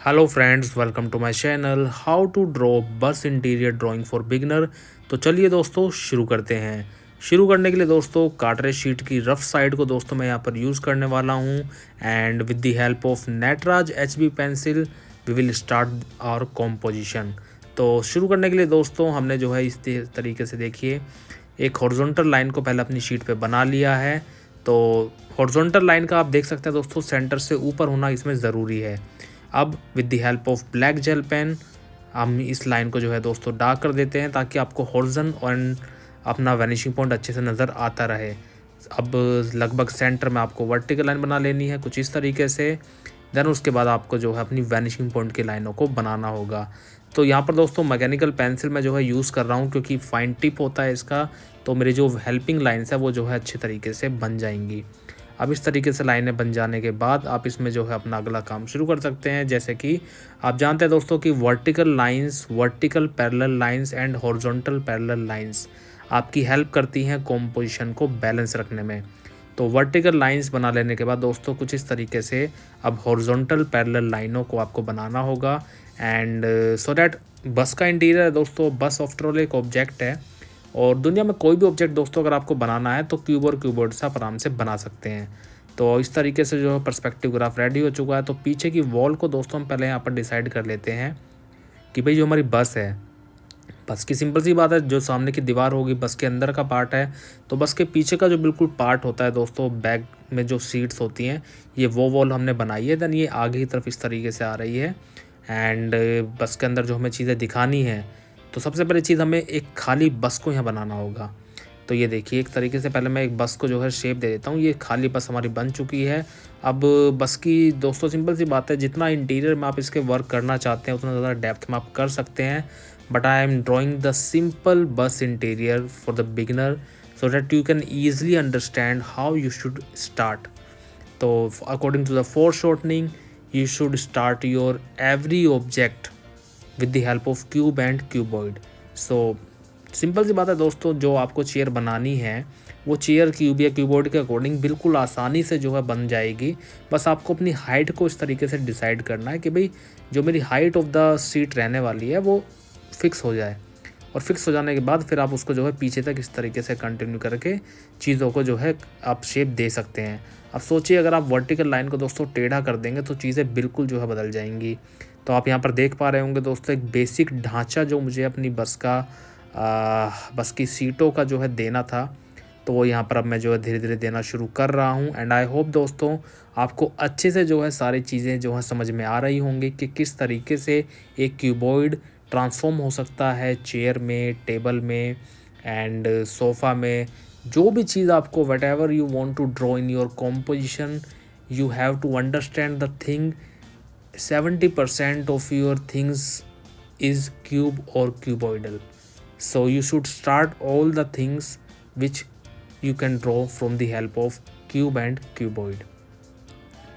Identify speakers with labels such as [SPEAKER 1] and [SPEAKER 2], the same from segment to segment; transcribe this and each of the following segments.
[SPEAKER 1] Hello friends, welcome to my channel how to draw bus interior drawing for beginner. तो चलिए दोस्तों शुरू करते हैं। शुरू करने के लिए दोस्तों कार्टरेज शीट की रफ साइड को दोस्तों मैं यहाँ पर यूज़ करने वाला हूँ and with the help of Nataraj HB pencil we will start our composition. तो शुरू करने के लिए दोस्तों हमने जो है इस तरीके से देखिए एक हॉरिजॉन्टल लाइन को पहले अपनी शीट पे बना लिया है। तो हॉरिजॉन्टल लाइन का आप देख सकते हैं दोस्तों सेंटर से ऊपर होना इसमें ज़रूरी है। अब with the help of black gel pen हम इस लाइन को जो है दोस्तों डार्क कर देते हैं ताकि आपको हॉरिजन और अपना वैनिशिंग पॉइंट अच्छे से नज़र आता रहे। अब लगभग सेंटर में आपको वर्टिकल लाइन बना लेनी है कुछ इस तरीके से। देन उसके बाद आपको जो है अपनी वैनिशिंग पॉइंट की लाइनों को बनाना होगा। तो यहाँ पर दोस्तों मैकेनिकल पेंसिल मैं जो है यूज़ कर रहा हूँ क्योंकि फाइन टिप होता है इसका, तो मेरी जो हेल्पिंग लाइन्स है वो जो है अच्छे तरीके से बन जाएंगी। अब इस तरीके से लाइनें बन जाने के बाद आप इसमें जो है अपना अगला काम शुरू कर सकते हैं। जैसे कि आप जानते हैं दोस्तों कि vertical lines, vertical parallel lines and horizontal parallel lines आपकी हेल्प करती हैं कॉम्पोजिशन को बैलेंस रखने में। तो वर्टिकल लाइंस बना लेने के बाद दोस्तों कुछ इस तरीके से अब हॉरिजॉन्टल पैरेलल लाइनों को आपको बनाना होगा एंड सो दैट बस का इंटीरियर है दोस्तों, बस आफ्टर ऑल एक ऑब्जेक्ट है और दुनिया में कोई भी ऑब्जेक्ट दोस्तों अगर आपको बनाना है तो क्यूब और क्यूबोर्ड से आप आराम से बना सकते हैं। तो इस तरीके से जो है पर्सपेक्टिव ग्राफ रेडी हो चुका है। तो पीछे की वॉल को दोस्तों हम पहले यहाँ पर डिसाइड कर लेते हैं कि भाई जो हमारी बस है, बस की सिंपल सी बात है, जो सामने की दीवार होगी बस के अंदर का पार्ट है। तो बस के पीछे का जो बिल्कुल पार्ट होता है दोस्तों, बैक में जो सीट्स होती हैं, ये वो वॉल हमने बनाई है। देन ये आगे की तरफ इस तरीके से आ रही है एंड बस के अंदर जो हमें चीज़ें दिखानी है तो सबसे पहली चीज़ हमें एक खाली बस को यहाँ बनाना होगा। तो ये देखिए एक तरीके से पहले मैं एक बस को जो है शेप दे देता हूँ। ये खाली बस हमारी बन चुकी है। अब बस की दोस्तों सिंपल सी बात है, जितना इंटीरियर में आप इसके वर्क करना चाहते हैं उतना ज़्यादा डेप्थ में आप कर सकते हैं, but I am drawing the simple bus interior for the beginner so that you can easily understand how you should start. तो according to the foreshortening you should start your every object with the help of cube and cuboid। so simple सी बात है दोस्तों, जो आपको chair बनानी है वो चेयर क्यूब या क्यूबोर्ड के अकॉर्डिंग बिल्कुल आसानी से जो है बन जाएगी। बस आपको अपनी हाइट को इस तरीके से डिसाइड करना है कि भाई जो मेरी हाइट ऑफ द सीट रहने वाली है वो फिक्स हो जाए, और फिक्स हो जाने के बाद फिर आप उसको जो है पीछे तक इस तरीके से कंटिन्यू करके चीज़ों को जो है आप शेप दे सकते हैं। अब सोचिए अगर आप वर्टिकल लाइन को दोस्तों टेढ़ा कर देंगे तो चीज़ें बिल्कुल जो है बदल जाएंगी। तो आप यहाँ पर देख पा रहे होंगे दोस्तों एक बेसिक ढांचा जो मुझे अपनी बस का बस की सीटों का जो है देना था, तो वो यहाँ पर अब मैं जो है धीरे धीरे देना शुरू कर रहा हूँ। एंड आई होप दोस्तों आपको अच्छे से जो है सारी चीज़ें जो है समझ में आ रही होंगी कि किस तरीके से एक क्यूबॉइड ट्रांसफॉर्म हो सकता है चेयर में, टेबल में एंड सोफ़ा में। जो भी चीज़ आपको whatever you want to draw in your composition, you have to understand the thing 70% of your things is cube और cuboidal. So you should start all the things which you can draw from the help of cube and cuboid.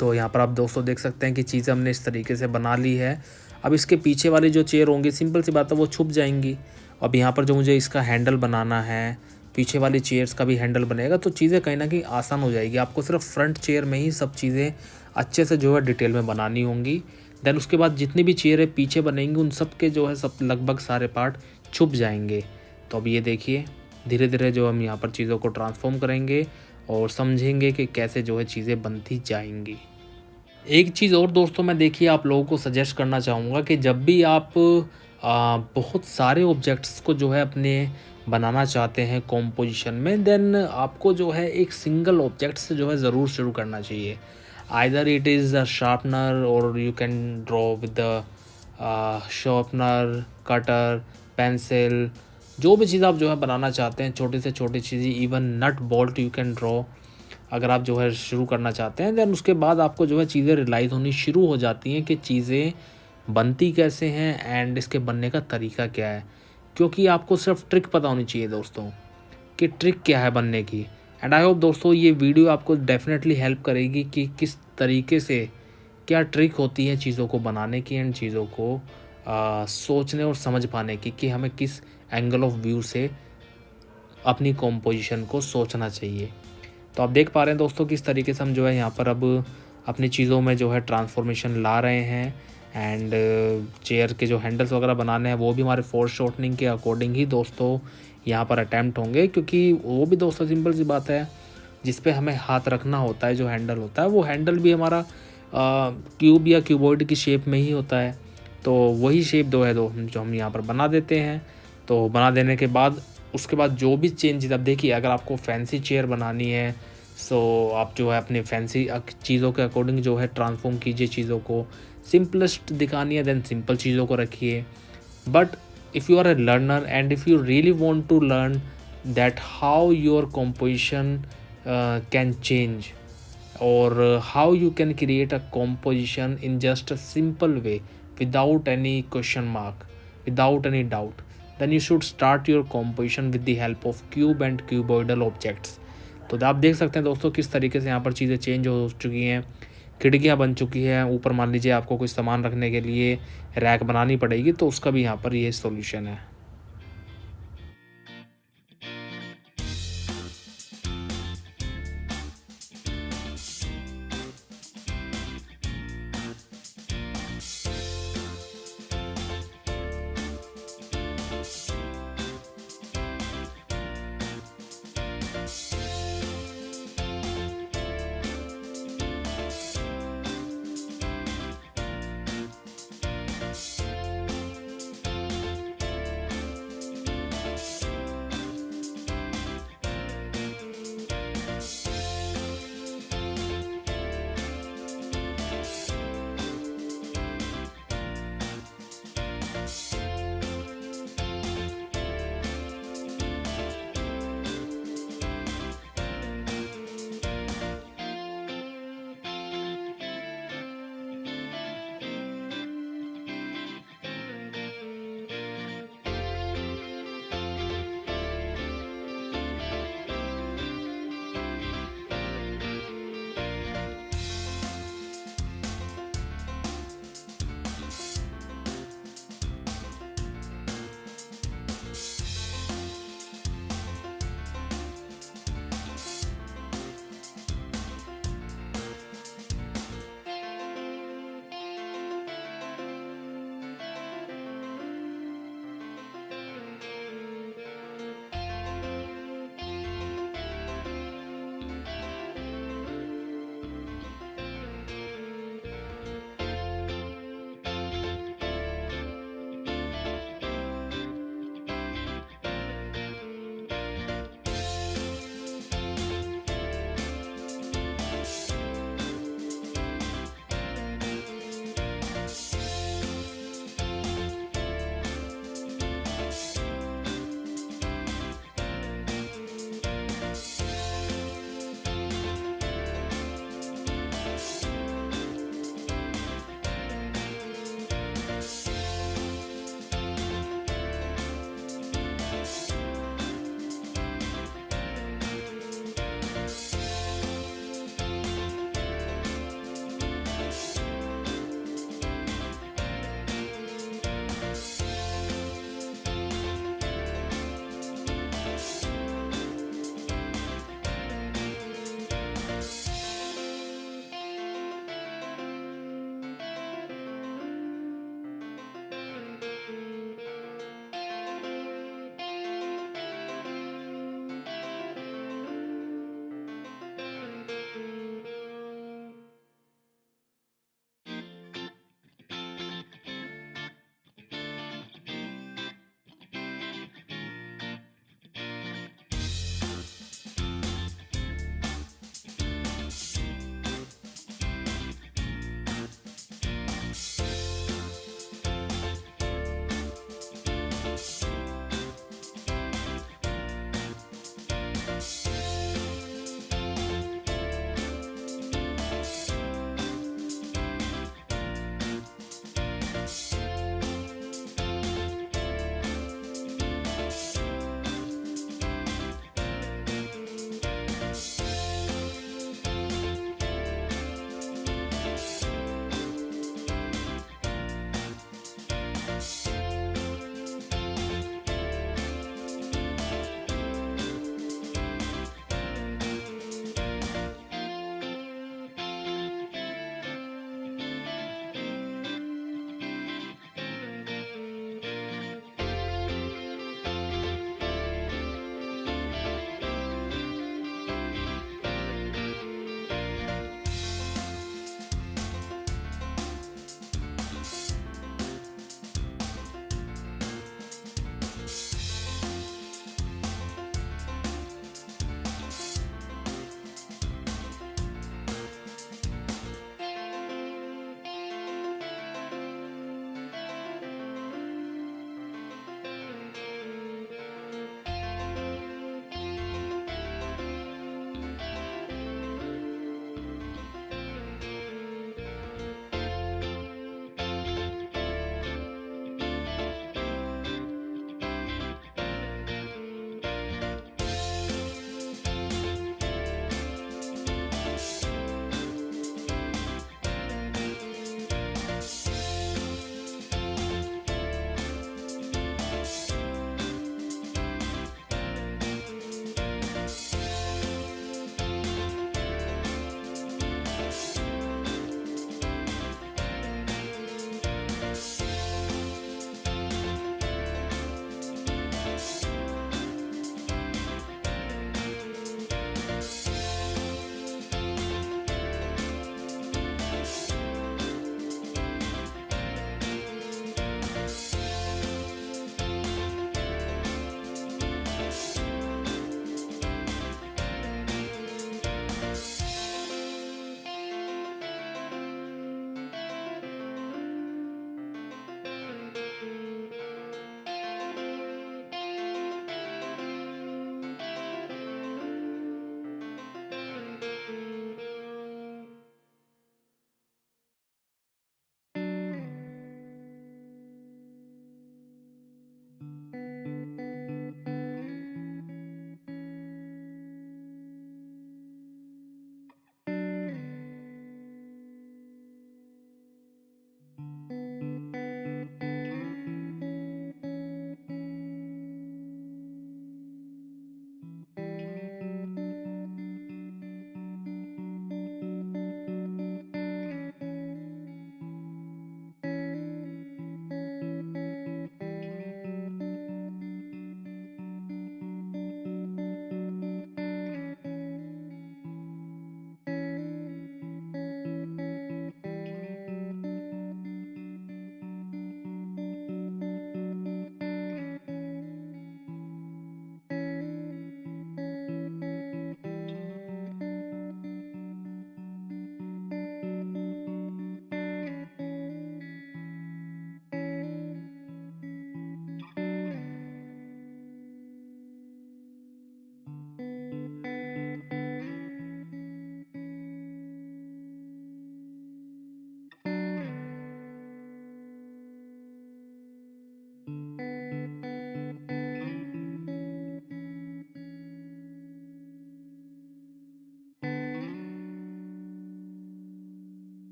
[SPEAKER 1] तो यहाँ पर आप दोस्तों देख सकते हैं कि चीज़ें हमने इस तरीके से बना ली है। अब इसके पीछे वाली जो चेयर होंगी सिंपल सी बात है वो छुप जाएंगी। अब यहाँ पर जो मुझे इसका हैंडल बनाना है, पीछे वाली चेयर्स का भी हैंडल बनेगा, तो चीज़ें कहीं ना कहीं आसान हो जाएगी। आपको सिर्फ फ्रंट चेयर में ही सब चीज़ें अच्छे से जो है डिटेल में बनानी होंगी। देन उसके बाद जितनी भी चेयरें पीछे बनेंगी उन सब के जो है सब लगभग सारे पार्ट छुप जाएंगे। तो अब ये देखिए धीरे धीरे जो हम यहाँ पर चीज़ों को ट्रांसफॉर्म करेंगे और समझेंगे कि कैसे जो है चीज़ें बनती जाएंगी। एक चीज़ और दोस्तों मैं देखिए आप लोगों को सजेस्ट करना चाहूँगा कि जब भी आप बहुत सारे ऑब्जेक्ट्स को जो है अपने बनाना चाहते हैं कॉम्पोजिशन में, देन आपको जो है एक सिंगल ऑब्जेक्ट से जो है ज़रूर शुरू करना चाहिए। Either it is a sharpener और you can draw with the sharpener, cutter, pencil, जो भी चीज़ आप जो है बनाना चाहते हैं, छोटी से छोटी चीज़ें, even nut bolt you can draw. अगर आप जो है शुरू करना चाहते हैं देन उसके बाद आपको जो है चीज़ें रियलाइज़ होनी शुरू हो जाती हैं कि चीज़ें बनती कैसे हैं एंड इसके बनने का तरीका क्या है। क्योंकि आपको सिर्फ ट्रिक पता होनी चाहिए दोस्तों कि ट्रिक क्या है बनने की। एंड आई होप दोस्तों ये वीडियो आपको डेफिनेटली हेल्प करेगी कि किस तरीके से क्या ट्रिक होती है चीज़ों को बनाने की एंड चीज़ों को सोचने और समझ पाने की कि हमें किस एंगल ऑफ व्यू से अपनी कॉम्पोजिशन को सोचना चाहिए। तो आप देख पा रहे हैं दोस्तों किस तरीके से हम जो है यहाँ पर अब अपनी चीज़ों में जो है ट्रांसफॉर्मेशन ला रहे हैं एंड चेयर के जो हैंडल्स वगैरह बनाने हैं वो भी हमारे फोर्स शॉर्टनिंग के अकॉर्डिंग ही दोस्तों यहाँ पर अटैम्प्ट होंगे, क्योंकि वो भी दोस्तों सिंपल सी बात है, जिस पे हमें हाथ रखना होता है, जो हैंडल होता है वो हैंडल भी हमारा क्यूब या क्यूबॉइड की शेप में ही होता है। तो वही शेप जो है जो हम यहाँ पर बना देते हैं। तो बना देने के बाद उसके बाद जो भी चेंजेस, अब देखिए अगर आपको फैंसी चेयर बनानी है सो आप जो है अपने फैंसी चीज़ों के अकॉर्डिंग जो है ट्रांसफॉर्म कीजिए चीज़ों को। सिंपलेस्ट दिखानी है देन सिंपल चीज़ों को रखिए। But if you are a learner and if you really want to learn that how your composition can change, or how you can create a composition in just a simple way without any question mark, without any doubt, then you should start your composition with the help of cube and cuboidal objects. तो आप देख सकते हैं दोस्तों किस तरीके से यहाँ पर चीज़ें चेंज हो चुकी हैं। खिड़कियाँ बन चुकी हैं, ऊपर मान लीजिए आपको कुछ सामान रखने के लिए रैक बनानी पड़ेगी, तो उसका भी यहाँ पर ये सॉल्यूशन है।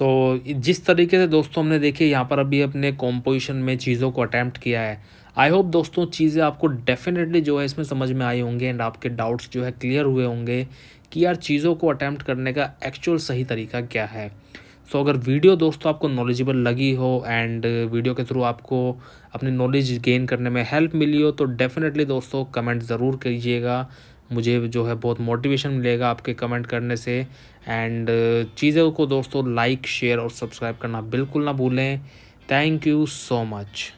[SPEAKER 1] तो जिस तरीके से दोस्तों हमने देखिए यहाँ पर अभी अपने कॉम्पोजिशन में चीज़ों को अटैम्प्ट किया है, आई होप दोस्तों चीज़ें आपको डेफिनेटली जो है इसमें समझ में आई होंगी एंड आपके डाउट्स जो है क्लियर हुए होंगे कि यार चीज़ों को अटैम्प्ट करने का एक्चुअल सही तरीका क्या है। सो अगर वीडियो दोस्तों आपको नॉलेजेबल लगी हो एंड वीडियो के थ्रू आपको अपनी नॉलेज गेन करने में हेल्प मिली हो तो डेफिनेटली दोस्तों कमेंट ज़रूर कीजिएगा। मुझे जो है बहुत मोटिवेशन मिलेगा आपके कमेंट करने से एंड चीज़ों को दोस्तों लाइक शेयर और सब्सक्राइब करना बिल्कुल ना भूलें। Thank you so much.